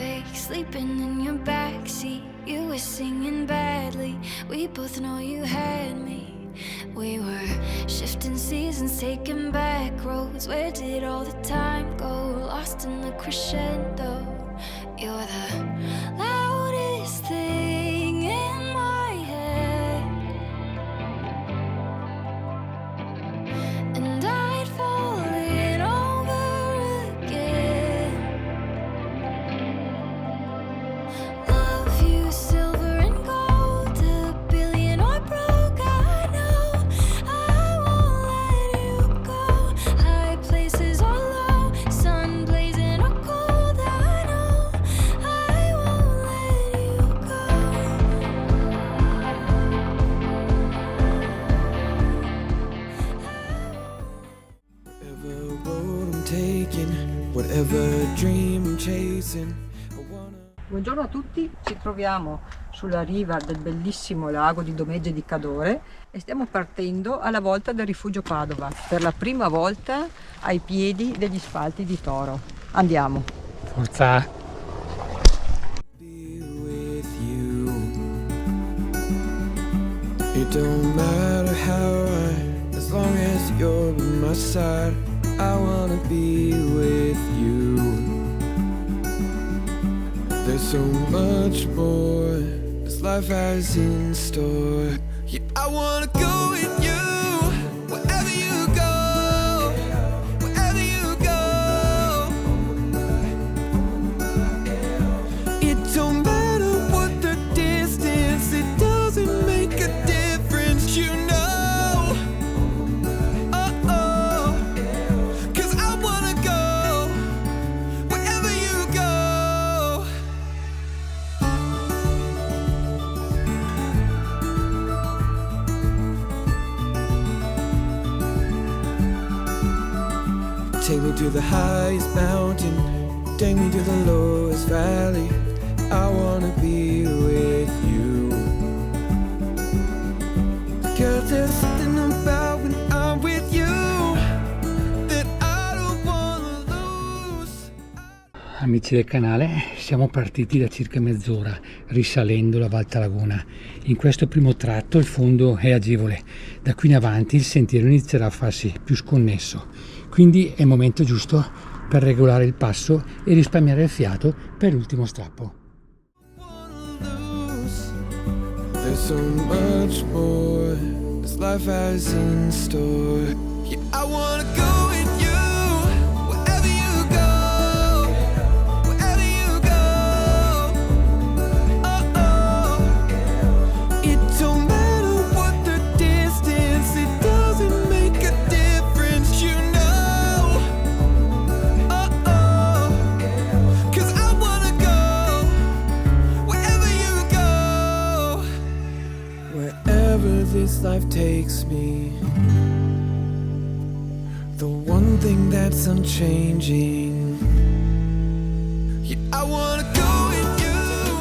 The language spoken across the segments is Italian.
fake, sleeping in your backseat. You were singing badly, we both know you had me. We were shifting seasons, taking back roads. Where did all the time go? Lost in the crescendo. You're the loudest thing in my head, and I'd fall in over again. Love you, silver and gold, a billion or broke. I know I won't let you go. High places or low, sun blazing or cold. I know I won't let you go. Whatever road I'm taking, whatever dream I'm chasing, I wanna... Buongiorno a tutti, ci troviamo sulla riva del bellissimo lago di Domegge di Cadore e stiamo partendo alla volta del rifugio Padova, per la prima volta ai piedi degli spalti di Toro. Andiamo! Forza! Be with you. It don't matter how I, as long as you're by my side, I wanna be with you. There's so much more this life has in store. Yeah, I wanna go with you. Wherever you go, wherever you go. It don't matter what the distance, it doesn't make a difference, you know. Oh, 'cause I wanna go wherever you go. Take me to the highest mountain, take me to the lowest valley. I wanna be with you. 'Cause there's something about when I'm with you that I don't wanna lose. Amici del canale, siamo partiti da circa mezz'ora risalendo la Val Taragona. In questo primo tratto il fondo è agevole, da qui in avanti il sentiero inizierà a farsi più sconnesso, quindi è il momento giusto per regolare il passo e risparmiare il fiato per l'ultimo strappo. There's so much more this life has in store. Yeah, I wanna go with you. Wherever you go, wherever you go. Oh, it don't matter what the distance, it doesn't make a difference, you know. Oh, 'cause I wanna go wherever you go. Wherever this life takes me, the one thing that's unchanging, yeah, I wanna go with you,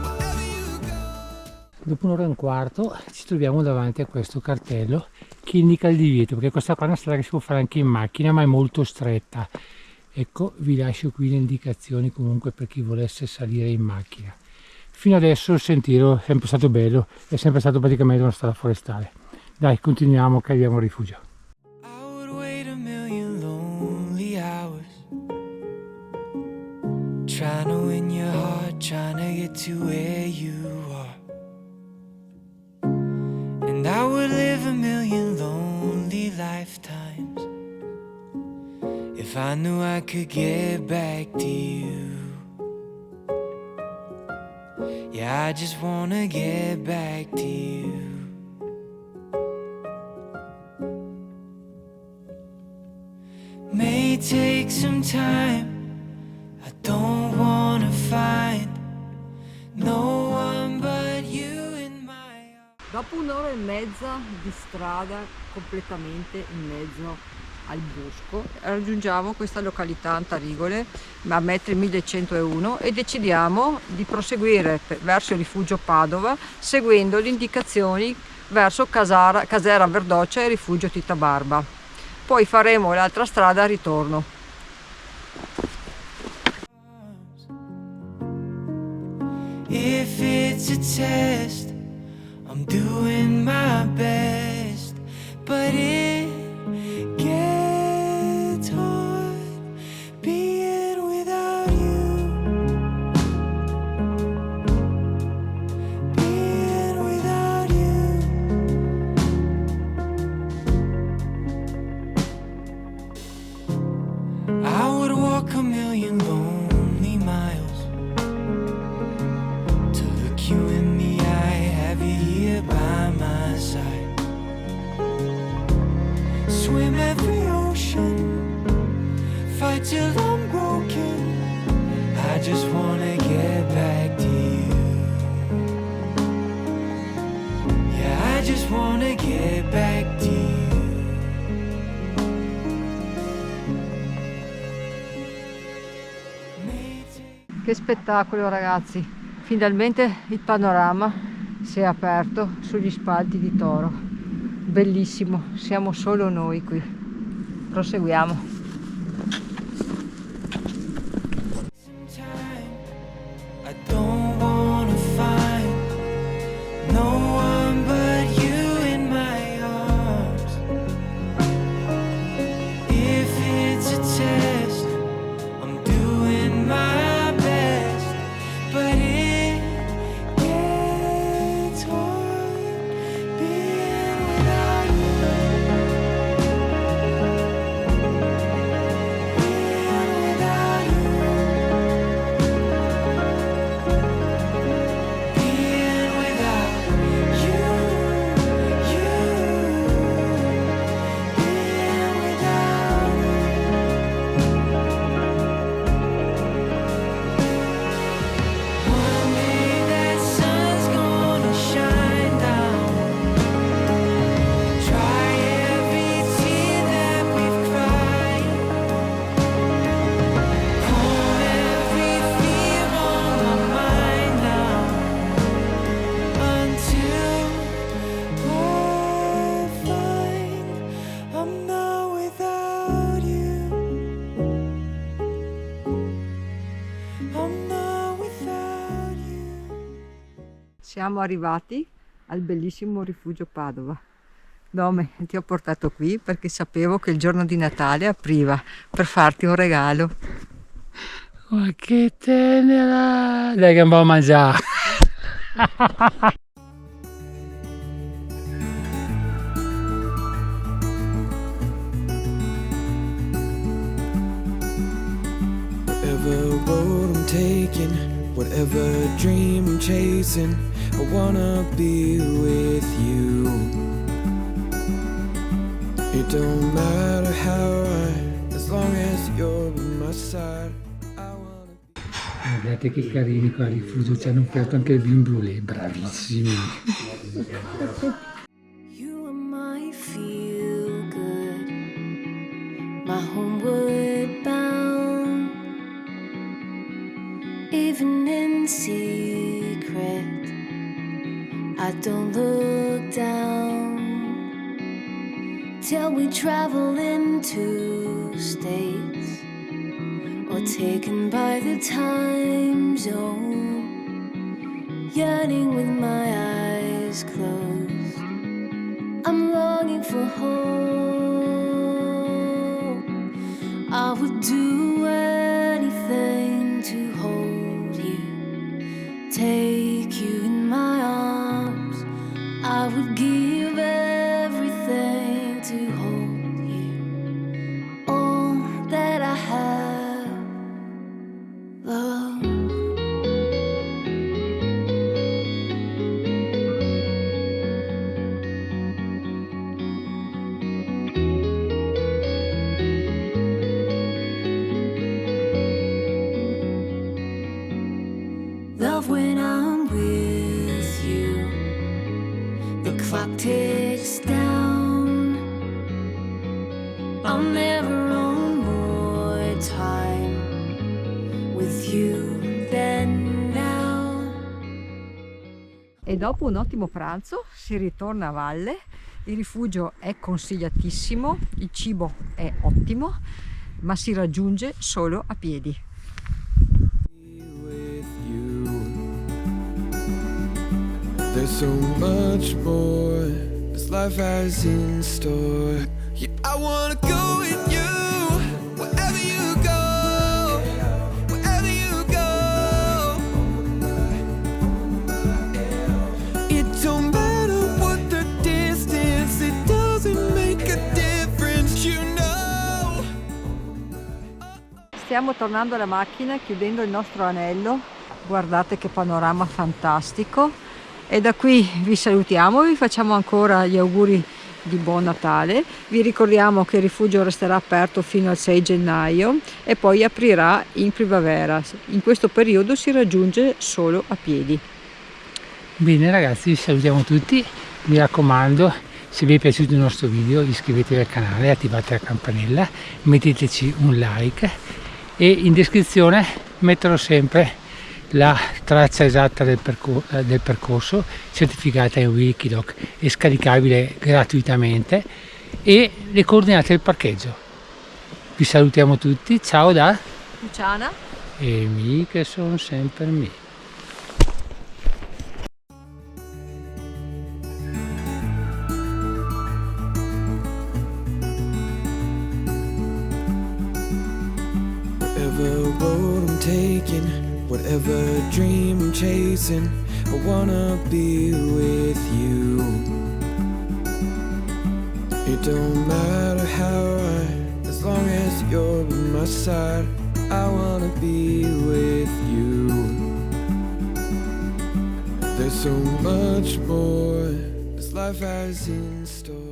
wherever you go. Dopo un'ora e un quarto ci troviamo davanti a questo cartello che indica il divieto, perché questa qua è una strada che si può fare anche in macchina ma è molto stretta. Ecco, vi lascio qui le indicazioni comunque per chi volesse salire in macchina. Fino adesso il sentiero è sempre stato bello, è sempre stato praticamente una strada forestale. Dai, continuiamo che abbiamo rifugio. I would wait a million lonely hours, trying to win your heart, trying to get to where you are. And I would live a million lonely lifetimes if I knew I could get back to you. Yeah, I just wanna get back to you. May take some time, I don't wanna find no one but you in my heart. Dopo un'ora e mezza di strada completamente in mezzo al bosco raggiungiamo questa località Antarigole a metri 1101 e decidiamo di proseguire verso il rifugio Padova seguendo le indicazioni verso Casera Verdoccia e rifugio Tita Barba. Poi faremo l'altra strada a ritorno. If it's a test, I'm doing my best, but it gets hard being without you, being without you. I would walk a million lonely miles to look you in the eye, have you here by my side. Swim every ocean, fight till I'm broken. I just wanna get back to you. Yeah, I just wanna get back to you. Che spettacolo ragazzi, finalmente il panorama si è aperto sugli spalti di Toro, bellissimo, siamo solo noi qui, proseguiamo. I don't wanna find no one but you in my arms. If it's a test, I'm doing my best, but it gets hard being without you, being without you. Being without you, being without one day that sun's gonna shine down. Dry every tear that we've cried. Calm every fear on my mind now. Until I find I'm not without you, I'm not without you. Siamo arrivati al bellissimo rifugio Padova. Nome, ti ho portato qui perché sapevo che il giorno di Natale apriva per farti un regalo. Ma che tenera! Dai che andiamo a mangiare! Whatever road I'm taking, whatever dream I'm chasing, I wanna be with you. It don't matter how high, as long as you're by my side. I wanna. Guardate che carini qua al rifugio, ci hanno offerto anche il vin brûlé, bravissimi! You are my feel good, my homeward bound. Even in secret, I don't look down till we travel into states or taken by the time zone. Yearning with my eyes closed, I'm longing for home. I would do anything to hold you, take you in my arms. I would give everything to hold you, all that I have, love. Love when I'm with you, the clock ticks down. I'll never own more time with you than now. E dopo un ottimo pranzo si ritorna a valle. Il rifugio è consigliatissimo, il cibo è ottimo, ma si raggiunge solo a piedi. With you, There's so much more this life has in store. Yeah, I wanna go with you wherever you go, wherever you go. It don't matter what the distance, it doesn't make a difference, you know. Stiamo tornando alla macchina, chiudendo il nostro anello. Guardate che panorama fantastico. E da qui vi salutiamo, vi facciamo ancora gli auguri di buon Natale, vi ricordiamo che il rifugio resterà aperto fino al 6 gennaio e poi aprirà in primavera. In questo periodo si raggiunge solo a piedi. Bene ragazzi, vi salutiamo tutti, mi raccomando, se vi è piaciuto il nostro video iscrivetevi al canale, attivate la campanella, metteteci un like e in descrizione metterò sempre la traccia esatta del percorso certificata in Wikiloc e scaricabile gratuitamente e le coordinate del parcheggio. Vi salutiamo tutti, ciao da Luciana e mi che sono sempre me. Whatever road I'm taking, whatever dream I'm chasing, I wanna be with you. It don't matter how high, as long as you're by my side, I wanna be with you. There's so much more this life has in store.